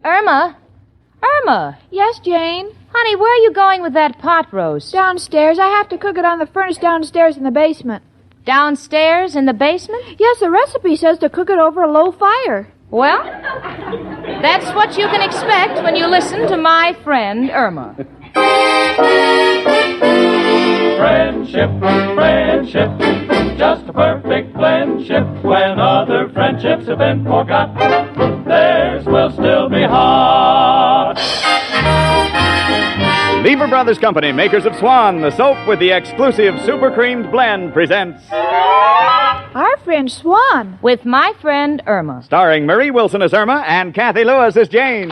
Irma? Irma? Yes, Jane? Honey, where are you going with that pot roast? Downstairs. I have to cook it on the furnace downstairs in the basement. Downstairs in the basement? Yes, the recipe says to cook it over a low fire. Well, that's what you can expect when you listen to my friend Irma. Friendship, friendship, just a perfect friendship. When other friendships have been forgot, theirs will still be hot. Lever Brothers Company, makers of Swan, the soap with the exclusive super creamed blend, presents Our friend Swan. With my friend Irma. Starring Marie Wilson as Irma and Kathy Lewis as Jane.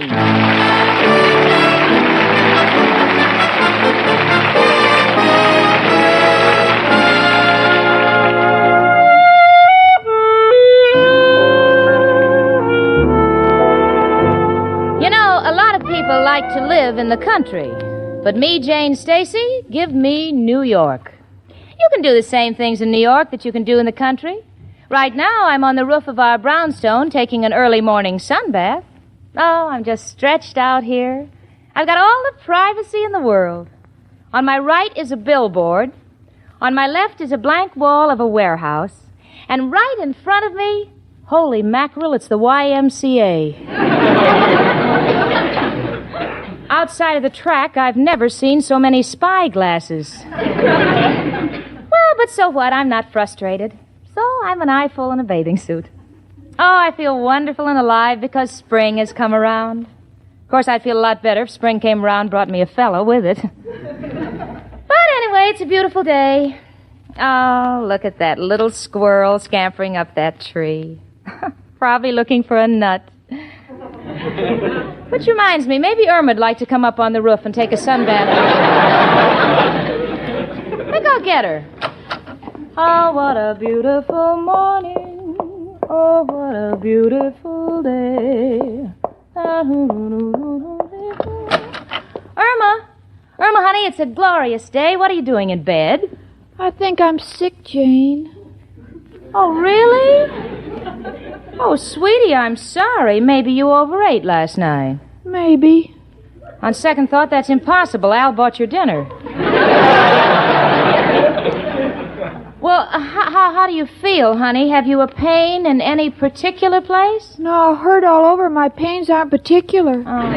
You know, a lot of people like to live in the country. But me, Jane Stacy, give me New York. You can do the same things in New York that you can do in the country. Right now, I'm on the roof of our brownstone taking an early morning sunbath. Oh, I'm just stretched out here. I've got all the privacy in the world. On my right is a billboard. On my left is a blank wall of a warehouse. And right in front of me, holy mackerel, it's the YMCA. Outside of the track, I've never seen so many spy glasses. Well, but so what? I'm not frustrated. So I'm an eyeful in a bathing suit. Oh, I feel wonderful and alive because spring has come around. Of course, I'd feel a lot better if spring came around and brought me a fellow with it. But anyway, it's a beautiful day. Oh, look at that little squirrel scampering up that tree. Probably looking for a nut. Which reminds me, maybe Irma'd like to come up on the roof and take a sunbath. I think I'll get her. Oh, what a beautiful morning. Oh, what a beautiful day. Irma, honey, it's a glorious day. What are you doing in bed? I think I'm sick, Jane. Oh, really? Oh, sweetie, I'm sorry. Maybe you overate last night. Maybe. On second thought, that's impossible. Al bought your dinner. Well, how do you feel, honey? Have you a pain in any particular place? No, hurt all over. My pains aren't particular. Oh.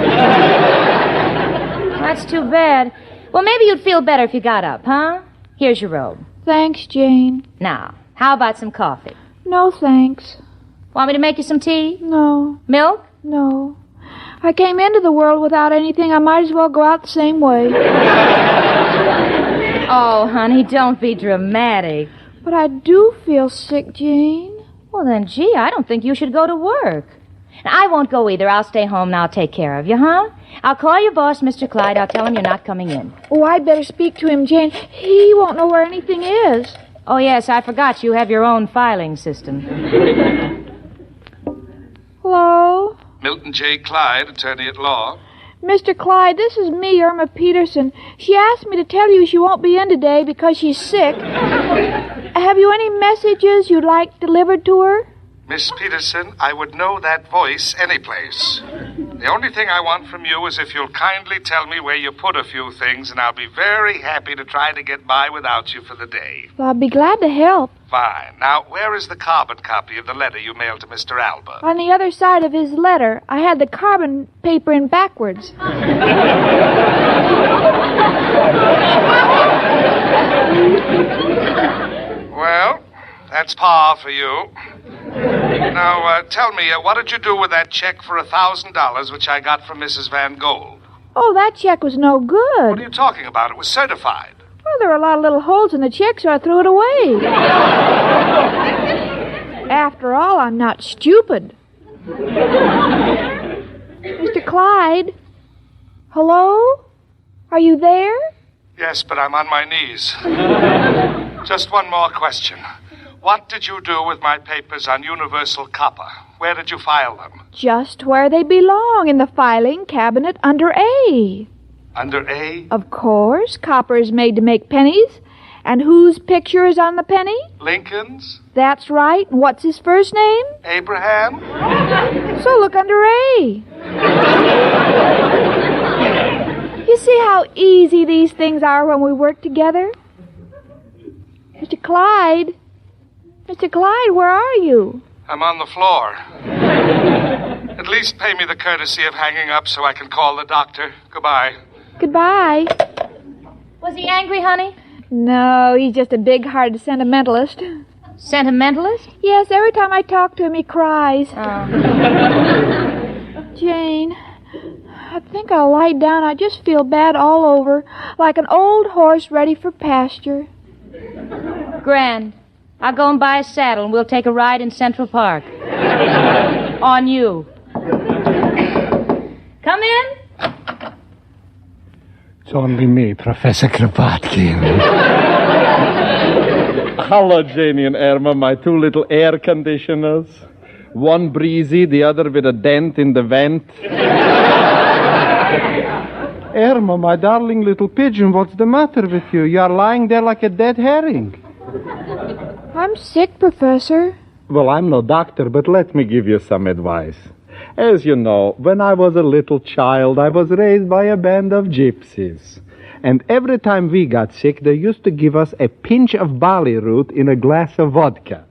That's too bad. Well, maybe you'd feel better if you got up, huh? Here's your robe. Thanks, Jane. Now, how about some coffee? No, thanks. Want me to make you some tea? No. Milk? No. I came into the world without anything. I might as well go out the same way. Oh, honey, don't be dramatic. But I do feel sick, Jane. Well, then, gee, I don't think you should go to work. Now, I won't go either. I'll stay home and I'll take care of you, huh? I'll call your boss, Mr. Clyde. I'll tell him you're not coming in. Oh, I'd better speak to him, Jane. He won't know where anything is. Oh, yes, I forgot you have your own filing system. Hello? Milton J. Clyde, attorney at law. Mr. Clyde, this is me, Irma Peterson. She asked me to tell you she won't be in today because she's sick. Have you any messages you'd like delivered to her? Miss Peterson, I would know that voice anyplace. The only thing I want from you is if you'll kindly tell me where you put a few things, and I'll be very happy to try to get by without you for the day. Well, I'd be glad to help. Fine. Now, where is the carbon copy of the letter you mailed to Mr. Alba? On the other side of his letter, I had the carbon paper in backwards. Well, that's par for you. Now, tell me, what did you do with that check for $1,000 which I got from Mrs. Van Gold? Oh, that check was no good. What are you talking about? It was certified. Well, there were a lot of little holes in the check, so I threw it away. After all, I'm not stupid. Mr. Clyde? Hello? Are you there? Yes, but I'm on my knees. Just one more question. What did you do with my papers on universal copper? Where did you file them? Just where they belong, in the filing cabinet under A. Under A? Of course, copper is made to make pennies. And whose picture is on the penny? Lincoln's? That's right. And what's his first name? Abraham? So look under A. You see how easy these things are when we work together? Mr. Clyde? Mr. Clyde, where are you? I'm on the floor. At least pay me the courtesy of hanging up so I can call the doctor. Goodbye. Goodbye. Was he angry, honey? No, he's just a big-hearted sentimentalist. Sentimentalist? Yes, every time I talk to him, he cries. Oh. Jane, I think I'll lie down. I just feel bad all over, like an old horse ready for pasture. Grand. I'll go and buy a saddle, and we'll take a ride in Central Park. On you. Come in. It's only me, Professor Kropotkin. Hello, Janie and Irma, my two little air conditioners. One breezy, the other with a dent in the vent. Irma, my darling little pigeon, what's the matter with you? You're lying there like a dead herring. I'm sick, Professor. Well, I'm no doctor, but let me give you some advice. As you know, when I was a little child, I was raised by a band of gypsies. And every time we got sick, they used to give us a pinch of barley root in a glass of vodka.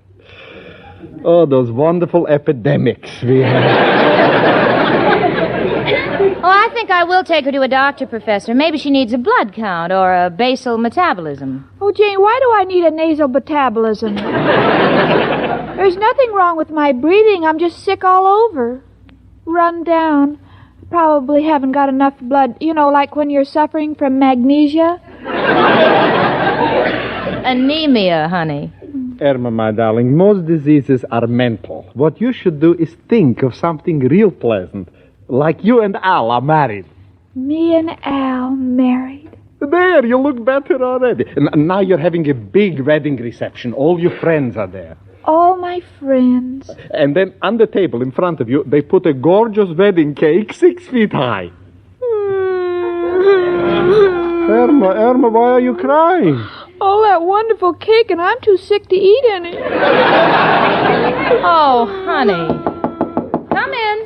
Oh, those wonderful epidemics we had. Oh, I think I will take her to a doctor, Professor. Maybe she needs a blood count or a basal metabolism. Oh, Jane, why do I need a nasal metabolism? There's nothing wrong with my breathing. I'm just sick all over. Run down. Probably haven't got enough blood. You know, like when you're suffering from magnesia. Anemia, honey. Irma, my darling, most diseases are mental. What you should do is think of something real pleasant. Like you and Al are married. Me and Al married. There, you look better already. And now you're having a big wedding reception. All your friends are there. All my friends. And then on the table in front of you, they put a gorgeous wedding cake 6 feet high. Irma, why are you crying? All that wonderful cake, and I'm too sick to eat any. Oh, honey. Come in.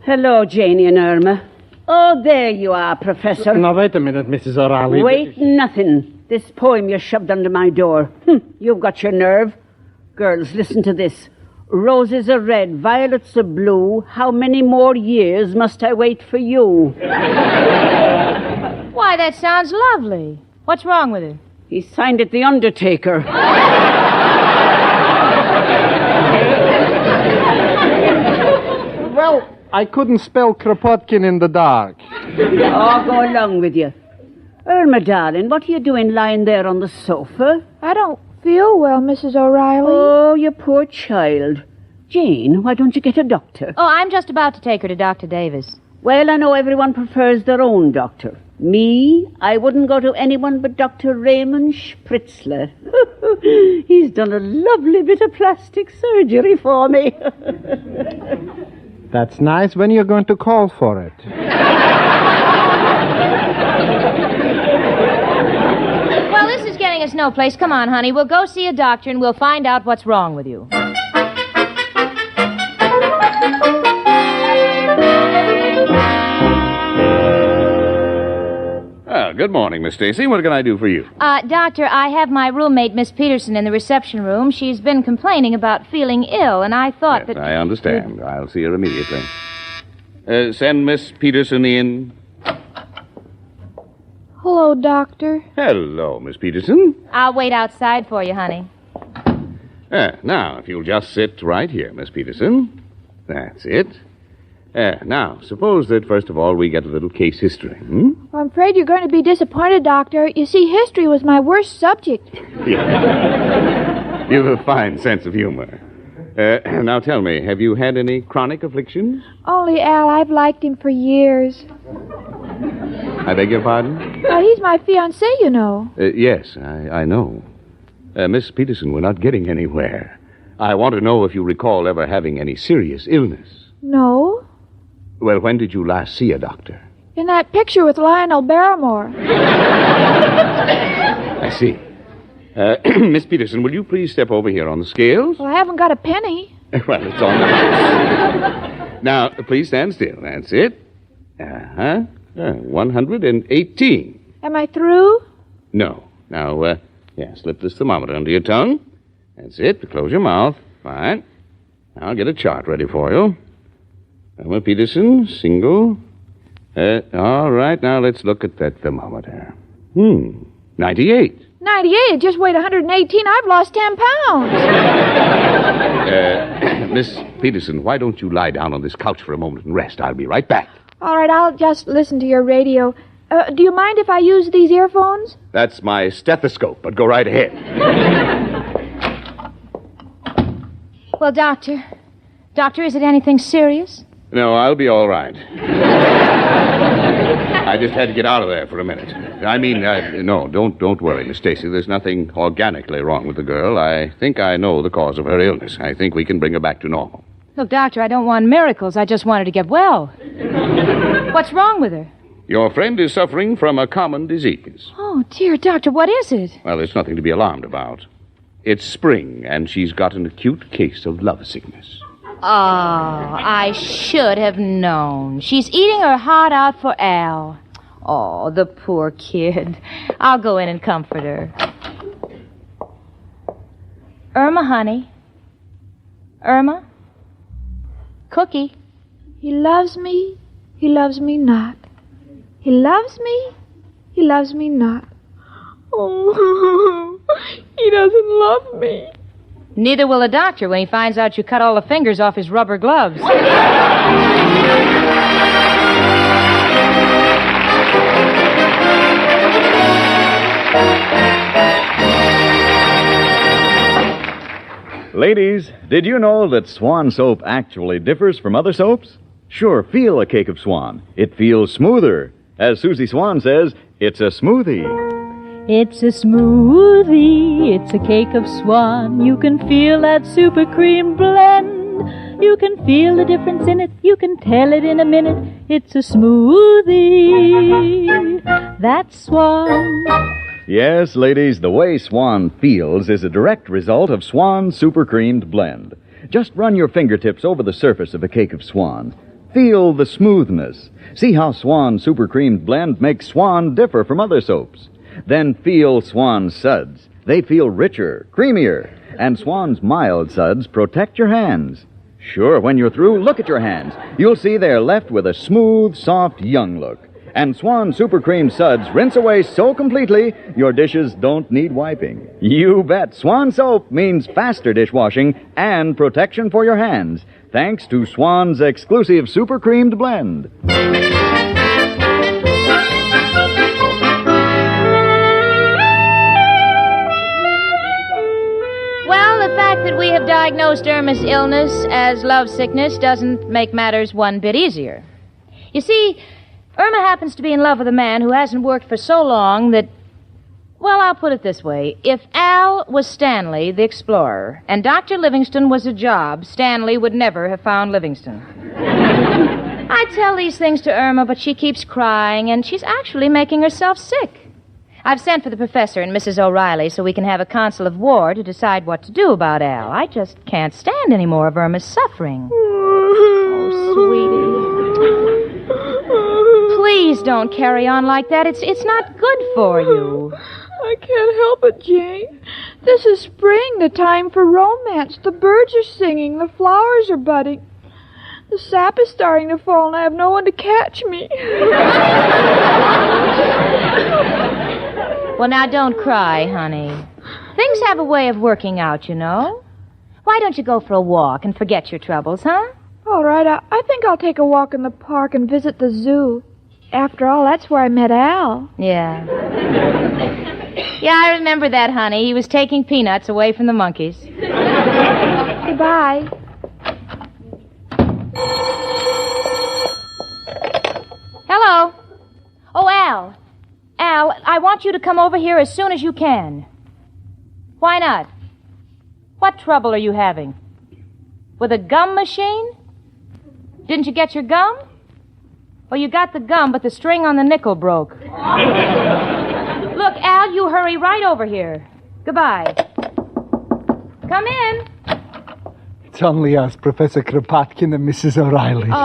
Hello, Janie and Irma. Oh, there you are, Professor. Now, wait a minute, Mrs. O'Reilly. Wait, nothing. This poem you shoved under my door. You've got your nerve. Girls, listen to this. Roses are red, violets are blue. How many more years must I wait for you? Why, that sounds lovely. What's wrong with it? He signed it The Undertaker. Well, I couldn't spell Kropotkin in the dark. Oh, go along with you. Irma, darling, what are you doing lying there on the sofa? I don't feel well, Mrs. O'Reilly. Oh, you poor child. Jane, why don't you get a doctor? Oh, I'm just about to take her to Dr. Davis. Well, I know everyone prefers their own doctor. Me, I wouldn't go to anyone but Dr. Raymond Spritzler. He's done a lovely bit of plastic surgery for me. That's nice. When are you going to call for it? Well, this is getting us no place. Come on, honey. We'll go see a doctor and we'll find out what's wrong with you. Good morning, Miss Stacy. What can I do for you? Doctor, I have my roommate, Miss Peterson, in the reception room. She's been complaining about feeling ill, and I thought Yes, that... I understand. I'll see her immediately. Send Miss Peterson in. Hello, Doctor. Hello, Miss Peterson. I'll wait outside for you, honey. Now, if you'll just sit right here, Miss Peterson. That's it. Now, suppose that, first of all, we get a little case history. I'm afraid you're going to be disappointed, Doctor. You see, history was my worst subject. Yeah. You have a fine sense of humor. Now, tell me, have you had any chronic afflictions? Only Al, I've liked him for years. I beg your pardon? He's my fiancé, you know. Yes, I know. Miss Peterson, we're not getting anywhere. I want to know if you recall ever having any serious illness. No. Well, when did you last see a doctor? In that picture with Lionel Barrymore. I see. Miss Peterson, will you please step over here on the scales? Well, I haven't got a penny. Well, it's on the house. Now, please stand still. That's it. 118. Am I through? No. Now, slip this thermometer under your tongue. That's it. Close your mouth. Fine. Now I'll get a chart ready for you. Irma Peterson, single. All right, now let's look at that thermometer. 98. 98. Just weighed 118. I've lost 10 pounds. Miss Peterson, why don't you lie down on this couch for a moment and rest? I'll be right back. All right, I'll just listen to your radio. Do you mind if I use these earphones? That's my stethoscope, but go right ahead. Well, Doctor, is it anything serious? No, I'll be all right. I just had to get out of there for a minute. I mean, no, don't worry, Miss Stacy. There's nothing organically wrong with the girl. I think I know the cause of her illness. I think we can bring her back to normal. Look, Doctor, I don't want miracles. I just want her to get well. What's wrong with her? Your friend is suffering from a common disease. Oh, dear, Doctor, what is it? Well, there's nothing to be alarmed about. It's spring, and she's got an acute case of love sickness. Oh, I should have known. She's eating her heart out for Al. Oh, the poor kid. I'll go in and comfort her. Irma, honey. Irma? Cookie. He loves me. He loves me not. He loves me. He loves me not. Oh, he doesn't love me. Neither will a doctor when he finds out you cut all the fingers off his rubber gloves. Ladies, did you know that Swan soap actually differs from other soaps? Sure, feel a cake of Swan. It feels smoother. As Susie Swan says, it's a smoothie. It's a smoothie, it's a cake of Swan. You can feel that super cream blend. You can feel the difference in it, you can tell it in a minute. It's a smoothie, that's Swan. Yes, ladies, the way Swan feels is a direct result of Swan's super creamed blend. Just run your fingertips over the surface of a cake of Swan. Feel the smoothness. See how Swan's super creamed blend makes Swan differ from other soaps. Then feel Swan's suds. They feel richer, creamier, and Swan's mild suds protect your hands. Sure, when you're through, look at your hands. You'll see they're left with a smooth, soft, young look. And Swan Super Cream Suds rinse away so completely, your dishes don't need wiping. You bet. Swan soap means faster dishwashing and protection for your hands, thanks to Swan's exclusive super creamed blend. Well, the fact that we have diagnosed Irma's illness as love sickness doesn't make matters one bit easier. You see, Irma happens to be in love with a man who hasn't worked for so long that, well, I'll put it this way. If Al was Stanley, the explorer, and Dr. Livingston was a job, Stanley would never have found Livingston. I tell these things to Irma, but she keeps crying, and she's actually making herself sick. I've sent for the professor and Mrs. O'Reilly so we can have a council of war to decide what to do about Al. I just can't stand any more of Irma's suffering. Oh, sweetie. Please don't carry on like that. It's not good for you. I can't help it, Jane. This is spring, the time for romance. The birds are singing, the flowers are budding. The sap is starting to fall, and I have no one to catch me. Well, now, don't cry, honey. Things have a way of working out, you know. Why don't you go for a walk and forget your troubles, huh? All right, I think I'll take a walk in the park and visit the zoo. After all, that's where I met Al. Yeah. Yeah, I remember that, honey. He was taking peanuts away from the monkeys. Goodbye. Hello. Oh, Al. Al, I want you to come over here as soon as you can. Why not? What trouble are you having? With a gum machine? Didn't you get your gum? Well, you got the gum, but the string on the nickel broke. Look, Al, you hurry right over here. Goodbye. Come in. It's only us, Professor Kropotkin and Mrs. O'Reilly. Oh,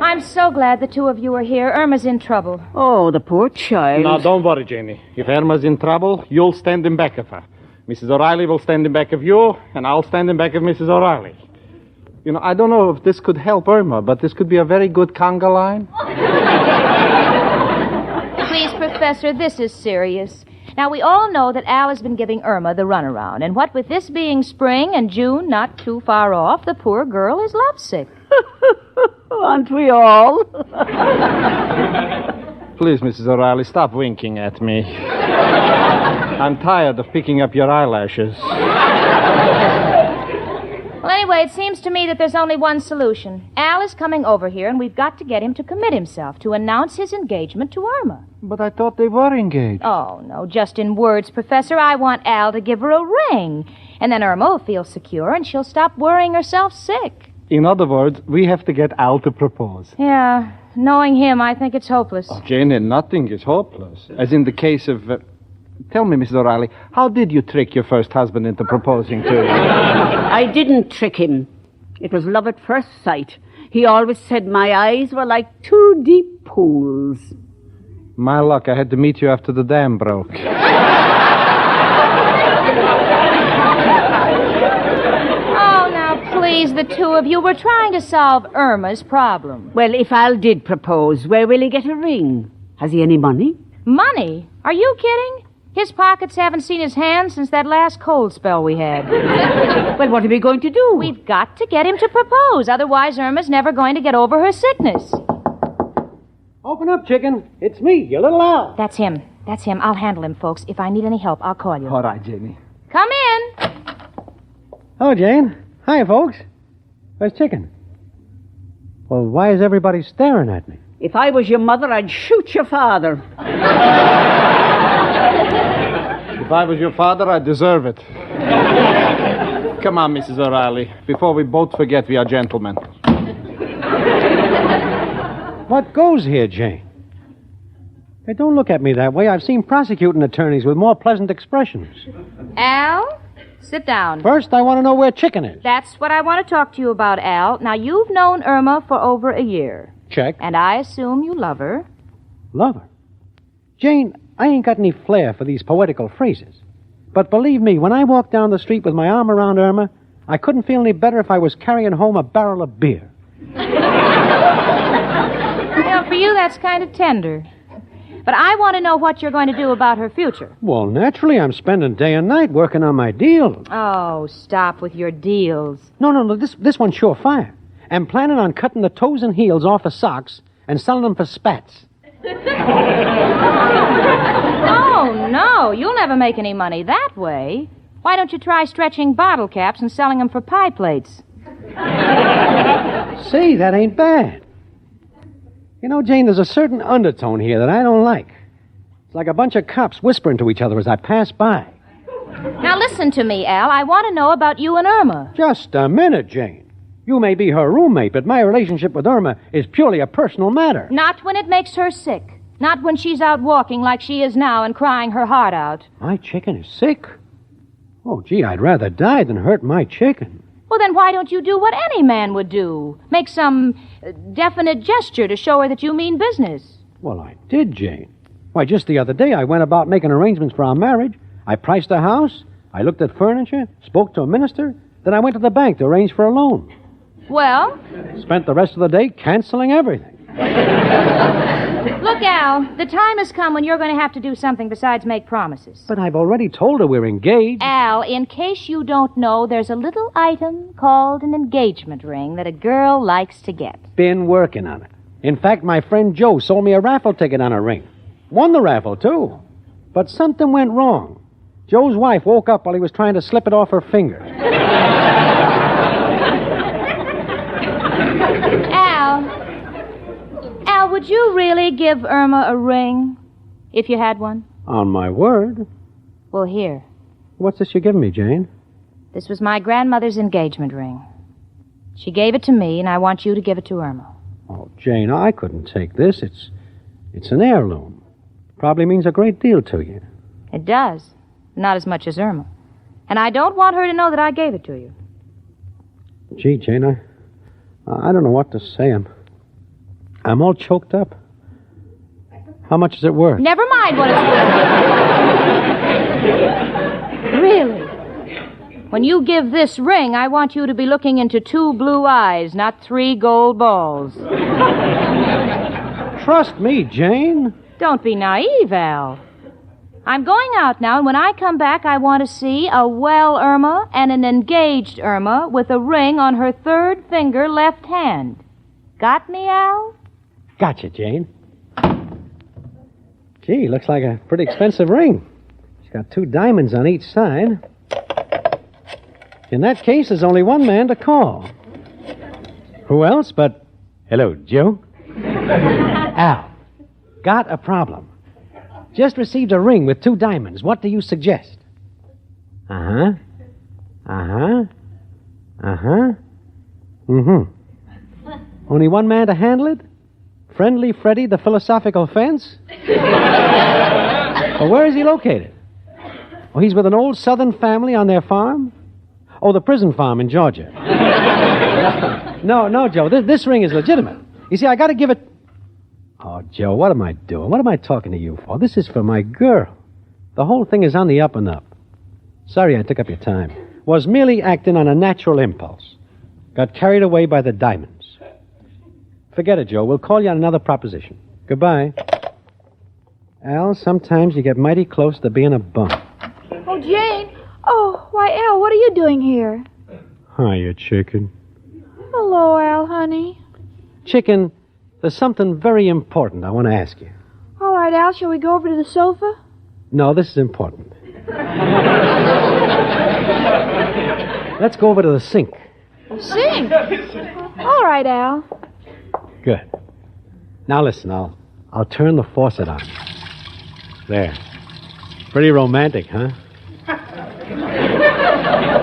I'm so glad the two of you are here. Irma's in trouble. Oh, the poor child. Now, don't worry, Janie. If Irma's in trouble, you'll stand in back of her. Mrs. O'Reilly will stand in back of you, and I'll stand in back of Mrs. O'Reilly. You know, I don't know if this could help Irma, but this could be a very good conga line. Please, Professor, this is serious. Now, we all know that Al has been giving Irma the runaround, and what with this being spring and June not too far off, the poor girl is lovesick. Aren't we all? Please, Mrs. O'Reilly, stop winking at me. I'm tired of picking up your eyelashes. Well, anyway, it seems to me that there's only one solution. Al is coming over here, and we've got to get him to commit himself, to announce his engagement to Irma. But I thought they were engaged. Oh, no, just in words, Professor. I want Al to give her a ring. And then Irma will feel secure, and she'll stop worrying herself sick. In other words, we have to get Al to propose. Yeah, knowing him, I think it's hopeless. Oh, Janie, nothing is hopeless. As in the case of... Tell me, Mrs. O'Reilly, how did you trick your first husband into proposing to you? I didn't trick him. It was love at first sight. He always said my eyes were like two deep pools. My luck, I had to meet you after the dam broke. Oh, now, please, the two of you, we're trying to solve Irma's problem. Well, if Al did propose, where will he get a ring? Has he any money? Money? Are you kidding? His pockets haven't seen his hands since that last cold spell we had. Well, what are we going to do? We've got to get him to propose. Otherwise, Irma's never going to get over her sickness. Open up, chicken. It's me, your little Al. That's him. That's him. I'll handle him, folks. If I need any help, I'll call you. All right, Janie. Come in. Hello, Jane. Hi, folks. Where's chicken? Well, why is everybody staring at me? If I was your mother, I'd shoot your father. If I was your father, I'd deserve it. Come on, Mrs. O'Reilly. Before we both forget we are gentlemen. What goes here, Jane? Hey, don't look at me that way. I've seen prosecuting attorneys with more pleasant expressions. Al, sit down. First, I want to know where chicken is. That's what I want to talk to you about, Al. Now, you've known Irma for over a year. Check. And I assume you love her. Love her? Jane, I ain't got any flair for these poetical phrases. But believe me, when I walk down the street with my arm around Irma, I couldn't feel any better if I was carrying home a barrel of beer. Well, for you, that's kind of tender. But I want to know what you're going to do about her future. Well, naturally, I'm spending day and night working on my deals. Oh, stop with your deals. No, this one's surefire. I'm planning on cutting the toes and heels off of socks and selling them for spats. Oh, no. You'll never make any money that way. Why don't you try stretching bottle caps and selling them for pie plates? See, that ain't bad. You know, Jane, there's a certain undertone here that I don't like. It's like a bunch of cops whispering to each other as I pass by. Now, listen to me, Al. I want to know about you and Irma. Just a minute, Jane. You may be her roommate, but my relationship with Irma is purely a personal matter. Not when it makes her sick. Not when she's out walking like she is now and crying her heart out. My chicken is sick? Oh, gee, I'd rather die than hurt my chicken. Well, then why don't you do what any man would do? Make some definite gesture to show her that you mean business. Well, I did, Jane. Why, just the other day I went about making arrangements for our marriage. I priced a house, I looked at furniture, spoke to a minister, then I went to the bank to arrange for a loan. Well? Spent the rest of the day canceling everything. Look, Al, the time has come when you're going to have to do something besides make promises. But I've already told her we're engaged. Al, in case you don't know, there's a little item called an engagement ring that a girl likes to get. Been working on it. In fact, my friend Joe sold me a raffle ticket on a ring. Won the raffle, too. But something went wrong. Joe's wife woke up while he was trying to slip it off her finger. Al, would you really give Irma a ring if you had one? On my word. Well, here. What's this you're giving me, Jane? This was my grandmother's engagement ring. She gave it to me, and I want you to give it to Irma. Oh, Jane, I couldn't take this. It's an heirloom. Probably means a great deal to you. It does. Not as much as Irma. And I don't want her to know that I gave it to you. Gee, Jane, I don't know what to say. I'm all choked up. How much is it worth? Never mind what it's worth. Really? When you give this ring, I want you to be looking into 2 blue eyes, not 3 gold balls. Trust me, Jane. Don't be naive, Al. I'm going out now, and when I come back, I want to see a well Irma and an engaged Irma with a ring on her 3rd finger left hand. Got me, Al? Gotcha, Jane. Gee, looks like a pretty expensive ring. She's got 2 diamonds on each side. In that case, there's only one man to call. Who else but... Hello, Joe? Al, got a problem. Just received a ring with 2 diamonds. What do you suggest? Uh-huh. Mm-hmm. Only one man to handle it? Friendly Freddy, the philosophical fence? Well, where is he located? Oh, he's with an old southern family on their farm? Oh, the prison farm in Georgia. No, Joe, this ring is legitimate. You see, I got to give it... Oh, Joe, what am I doing? What am I talking to you for? This is for my girl. The whole thing is on the up and up. Sorry I took up your time. Was merely acting on a natural impulse. Got carried away by the diamonds. Forget it, Joe. We'll call you on another proposition. Goodbye. Al, sometimes you get mighty close to being a bum. Oh, Jane. Oh, why, Al, what are you doing here? Hiya, chicken. Hello, Al, honey. Chicken, there's something very important I want to ask you. All right, Al, shall we go over to the sofa? No, this is important. Let's go over to the sink. Sink? All right, Al. Good. Now listen, I'll turn the faucet on. There. Pretty romantic, huh?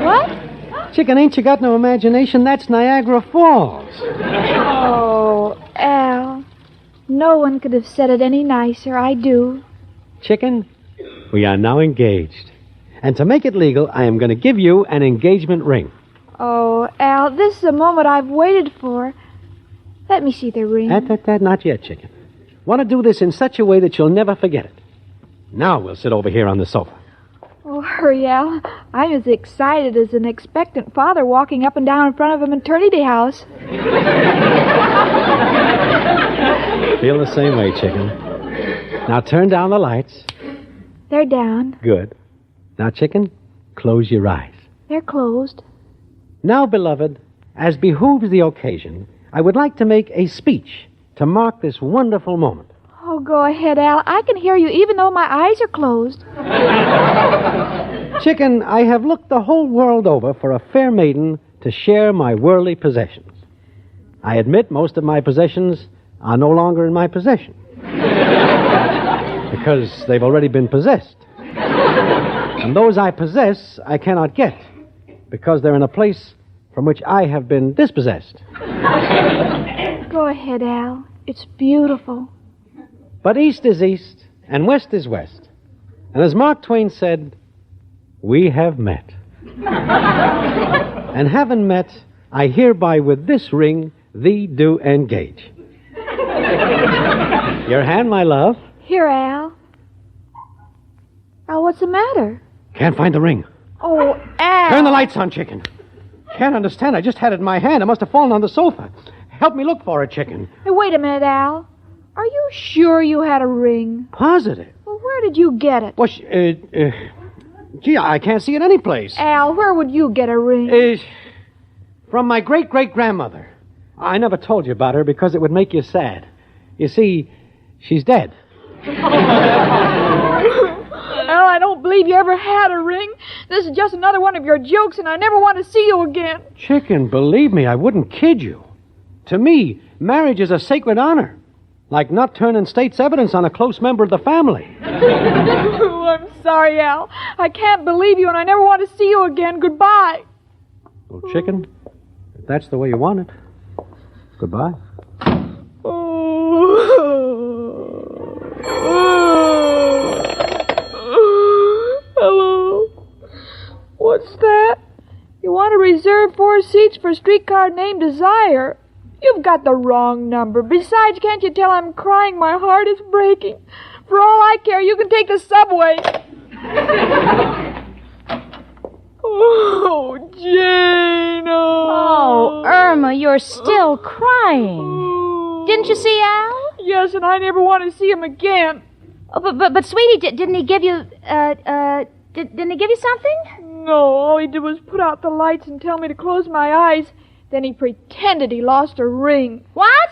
What? Chicken, ain't you got no imagination? That's Niagara Falls. Oh, Al. No one could have said it any nicer. I do. Chicken, we are now engaged. And to make it legal, I am going to give you an engagement ring. Oh, Al, this is a moment I've waited for. Let me see the ring. Not yet, Chicken. Want to do this in such a way that you'll never forget it. Now we'll sit over here on the sofa. Oh, hurry, Al. I'm as excited as an expectant father walking up and down in front of a maternity house. Feel the same way, Chicken. Now turn down the lights. They're down. Good. Now, Chicken, close your eyes. They're closed. Now, beloved, as behooves the occasion, I would like to make a speech to mark this wonderful moment. Oh, go ahead, Al. I can hear you even though my eyes are closed. Chicken, I have looked the whole world over for a fair maiden to share my worldly possessions. I admit most of my possessions are no longer in my possession. Because they've already been possessed. And those I possess, I cannot get. Because they're in a place from which I have been dispossessed. Go ahead, Al. It's beautiful. But east is east, and west is west. And as Mark Twain said, we have met. And having met, I hereby with this ring thee do engage. Your hand, my love. Here, Al. Al, what's the matter? Can't find the ring. Oh, Al. Turn the lights on, Chicken. Can't understand. I just had it in my hand. It must have fallen on the sofa. Help me look for it, Chicken. Hey, wait a minute, Al. Are you sure you had a ring? Positive. Well, where did you get it? Well, gee, I can't see it anyplace. Al, where would you get a ring? From my great-great-grandmother. I never told you about her because it would make you sad. You see, she's dead. Al, I don't believe you ever had a ring. This is just another one of your jokes, and I never want to see you again. Chicken, believe me, I wouldn't kid you. To me, marriage is a sacred honor. Like not turning state's evidence on a close member of the family. Oh, I'm sorry, Al. I can't believe you, and I never want to see you again. Goodbye. Well, Chicken, if that's the way you want it, goodbye. Hello. What's that? You want to reserve 4 more seats for Streetcar Named Desire. You've got the wrong number. Besides, can't you tell I'm crying? My heart is breaking. For all I care, you can take the subway. Oh, Jane. Oh, Irma, you're still crying. Didn't you see Al? Yes, and I never want to see him again. Oh, but sweetie, didn't he give you, didn't he give you something? No, all he did was put out the lights and tell me to close my eyes. Then he pretended he lost a ring. What?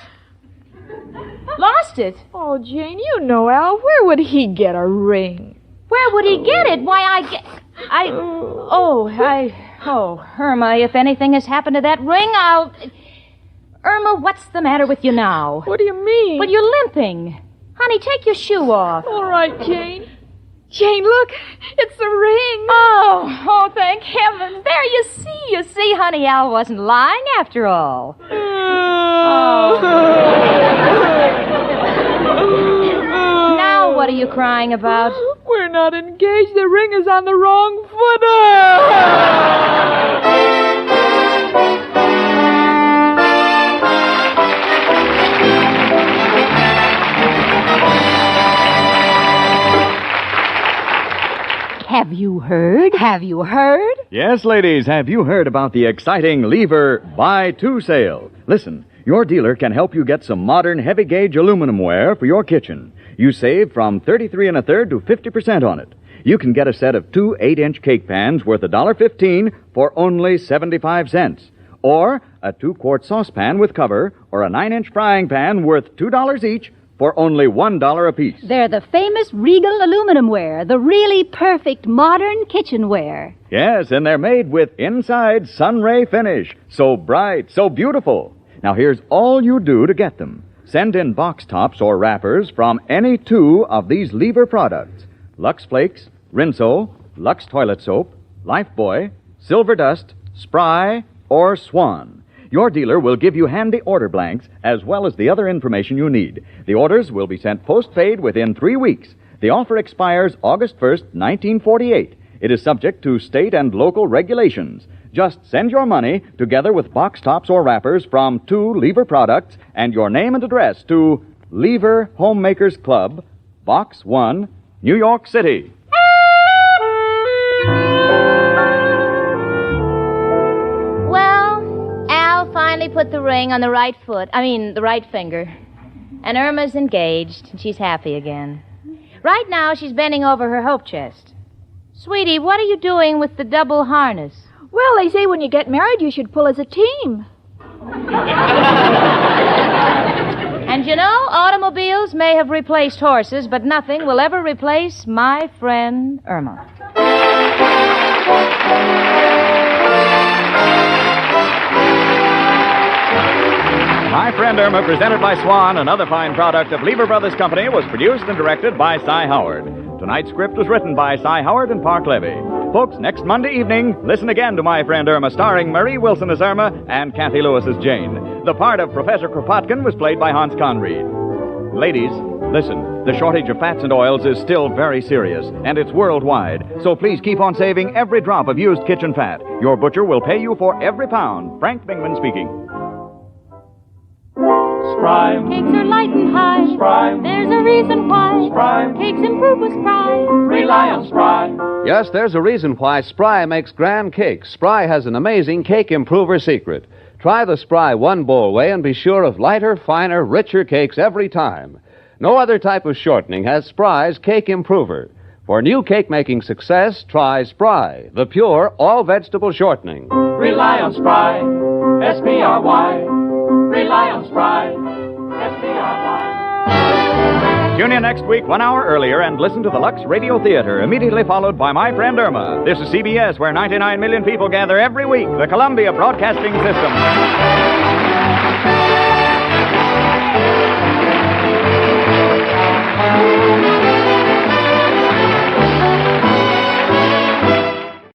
Lost it? Oh, Jane, you know, Al, where would he get a ring? Where would he get it? Why, Irma, if anything has happened to that ring, Irma, what's the matter with you now? What do you mean? Well, you're limping. Honey, take your shoe off. All right, Jane. Jane, look, it's the ring. Oh, thank heavens. There, you see, honey, Al wasn't lying after all. Now what are you crying about? We're not engaged. The ring is on the wrong foot. Have you heard? Have you heard? Yes, ladies, have you heard about the exciting Lever Buy Two sale? Listen, your dealer can help you get some modern heavy-gauge aluminum ware for your kitchen. You save from 33 1/3 to 50% on it. You can get a set of 2 8-inch cake pans worth $1.15 for only 75 cents. Or a 2-quart saucepan with cover or a 9-inch frying pan worth $2 each for only $1 apiece. They're the famous Regal aluminum ware, the really perfect modern kitchenware. Yes, and they're made with inside sunray finish. So bright, so beautiful. Now here's all you do to get them. Send in box tops or wrappers from any 2 of these Lever products. Lux Flakes, Rinso, Lux Toilet Soap, Lifebuoy, Silver Dust, Spry, or Swan. Your dealer will give you handy order blanks as well as the other information you need. The orders will be sent postpaid within 3 weeks. The offer expires August 1st, 1948. It is subject to state and local regulations. Just send your money together with box tops or wrappers from 2 Lever products and your name and address to Lever Homemakers Club, Box 1, New York City. Finally put the ring on the right finger. And Irma's engaged, and she's happy again. Right now, she's bending over her hope chest. Sweetie, what are you doing with the double harness? Well, they say when you get married, you should pull as a team. And you know, automobiles may have replaced horses, but nothing will ever replace my friend Irma. My Friend Irma, presented by Swan, another fine product of Lever Brothers Company, was produced and directed by Cy Howard. Tonight's script was written by Cy Howard and Park Levy. Folks, next Monday evening, listen again to My Friend Irma, starring Marie Wilson as Irma and Kathy Lewis as Jane. The part of Professor Kropotkin was played by Hans Conried. Ladies, listen, the shortage of fats and oils is still very serious, and it's worldwide. So please keep on saving every drop of used kitchen fat. Your butcher will pay you for every pound. Frank Bingman speaking. Spry. Cakes are light and high. Spry. There's a reason why. Spry. Cakes improve with Spry. Rely on Spry. Yes, there's a reason why Spry makes grand cakes. Spry has an amazing cake improver secret. Try the Spry one bowl way and be sure of lighter, finer, richer cakes every time. No other type of shortening has Spry's cake improver. For new cake-making success, try Spry, the pure, all-vegetable shortening. Rely on Spry. S-P-R-Y. Rely on Spry. S-P-R-Y. Tune in next week 1 hour earlier and listen to the Lux Radio Theater, immediately followed by My Friend Irma. This is CBS, where 99 million people gather every week, the Columbia Broadcasting System.